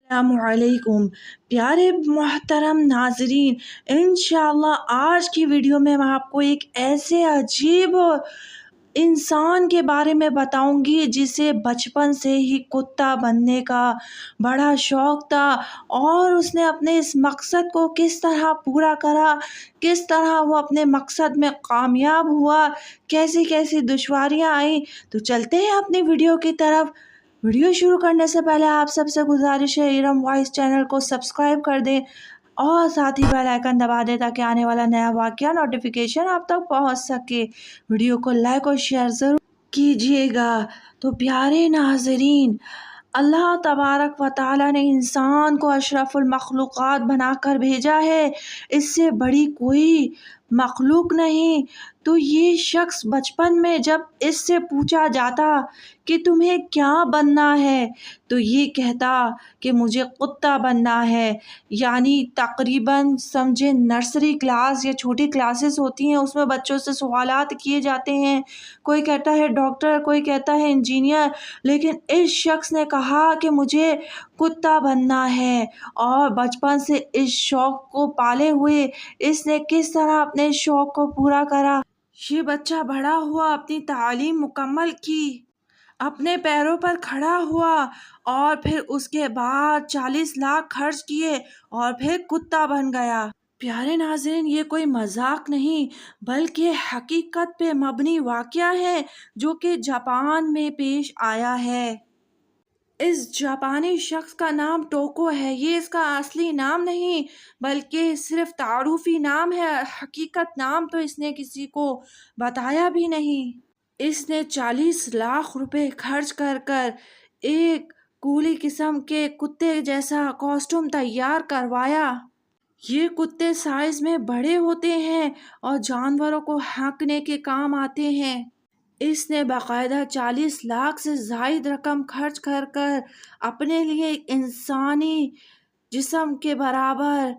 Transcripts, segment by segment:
अस्सलामुअलैकुम प्यारे मोहतरम नाजरीन। इंशाअल्लाह आज की वीडियो में मैं आपको एक ऐसे अजीब इंसान के बारे में बताऊंगी जिसे बचपन से ही कुत्ता बनने का बड़ा शौक था, और उसने अपने इस मकसद को किस तरह पूरा करा, किस तरह वो अपने मकसद में कामयाब हुआ, कैसी कैसी दुश्वारियां आई। तो चलते हैं अपनी वीडियो की तरफ। वीडियो शुरू करने से पहले आप सबसे गुजारिश है, इरम वॉइस चैनल को सब्सक्राइब कर दें और साथ ही बेल आइकन दबा दें ताकि आने वाला नया वाक़या नोटिफिकेशन आप तक पहुंच सके। वीडियो को लाइक और शेयर ज़रूर कीजिएगा। तो प्यारे नाजरीन, अल्लाह तबारक व ताला ने इंसान को अशरफुल मखलूक़ात बनाकर भेजा है, इससे बड़ी कोई मखलूक नहीं। तो ये शख्स बचपन में जब इससे पूछा जाता कि तुम्हें क्या बनना है, तो ये कहता कि मुझे कुत्ता बनना है। यानी तकरीबन समझे नर्सरी क्लास या छोटी क्लासेस होती हैं, उसमें बच्चों से सवालात किए जाते हैं। कोई कहता है डॉक्टर, कोई कहता है इंजीनियर, लेकिन इस शख्स ने कहा कि मुझे कुत्ता बनना है। और बचपन से इस शौक़ को पाले हुए इसने किस तरह अपने शौक़ को पूरा करा। ये बच्चा बड़ा हुआ, अपनी तालीम मुकम्मल की, अपने पैरों पर खड़ा हुआ, और फिर उसके बाद 40 लाख खर्च किए और फिर कुत्ता बन गया। प्यारे नाज़रीन, ये कोई मजाक नहीं बल्कि हकीकत पे मबनी वाक़या है जो कि जापान में पेश आया है। इस जापानी शख्स का नाम टोको है। ये इसका असली नाम नहीं बल्कि सिर्फ तारुफी नाम है, हकीकत नाम तो इसने किसी को बताया भी नहीं। इसने 40 लाख रुपए खर्च कर कर एक कूली किस्म के कुत्ते जैसा कॉस्ट्यूम तैयार करवाया। ये कुत्ते साइज में बड़े होते हैं और जानवरों को हाँकने के काम आते हैं। इसने बाकायदा 40 लाख से जायद रकम खर्च कर कर अपने लिए एक इंसानी जिस्म के बराबर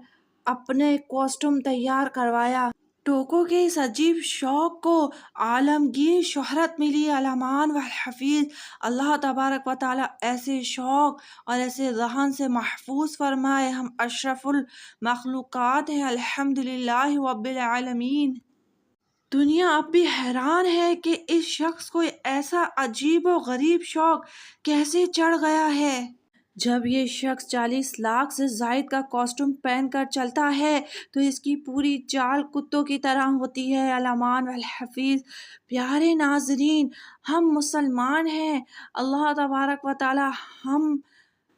अपने कॉस्ट्यूम तैयार करवाया। टोको के इस अजीब शौक को आलमगीर शोहरत मिली, अलामान व हफीज। अल्लाह तबारक व ताला ऐसे शौक और ऐसे जहन से महफूज फरमाए। हम अशरफुल मखलूक़ात हैं, अल्हम्दुलिल्लाह रब्बिल आलमीन। दुनिया अब भी हैरान है कि इस शख्स को ऐसा अजीब और गरीब शौक कैसे चढ़ गया है। जब ये शख्स 40 लाख से जायद का कॉस्ट्यूम पहनकर चलता है तो इसकी पूरी चाल कुत्तों की तरह होती है। अलामान वल हफीज। प्यारे नाजरीन, हम मुसलमान हैं, अल्लाह तबारक व ताला हम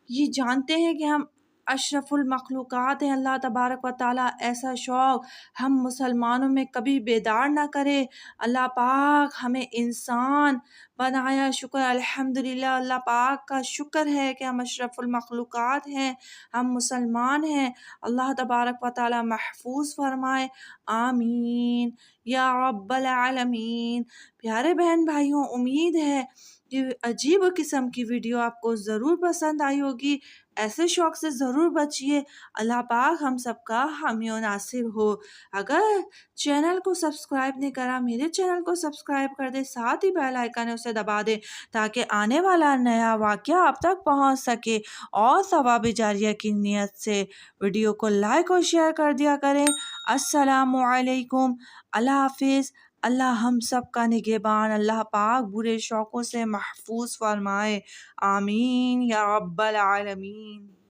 ये जानते हैं कि हम अशरफुल मखलूक़ात हैं। अल्लाह तबारक व ताला ऐसा शौक़ हम मुसलमानों में कभी बेदार ना करे। अल्लाह पाक हमें इंसान बनाया, शुक्र अल्हम्दुलिल्लाह। अल्लाह पाक का शुक्र है कि हम अशरफुल मखलूक़ात हैं, हम मुसलमान हैं। अल्लाह तबारक व ताला महफूज फरमाए, आमीन या रब्बल आलमीन। प्यारे बहन भाइयों, उम्मीद है कि अजीब किस्म की वीडियो आपको ज़रूर पसंद आई होगी। ऐसे शौक से ज़रूर बचिए। अल्लाह पाक हम सबका हामी और नासिर हो। अगर चैनल को सब्सक्राइब नहीं करा, मेरे चैनल को सब्सक्राइब कर दे, साथ ही बेल आइकन है उसे दबा दे ताकि आने वाला नया वाक़या आप तक पहुंच सके। और सवाब जारिया की नीयत से वीडियो को लाइक और शेयर कर दिया करें। अस्सलामु अलैकुम, अल्लाह हाफिज़। अल्लाह हम सब का निगहबान, अल्लाह पाक बुरे शौक़ों से महफूज फरमाए, आमीन या रब्बल आलमीन।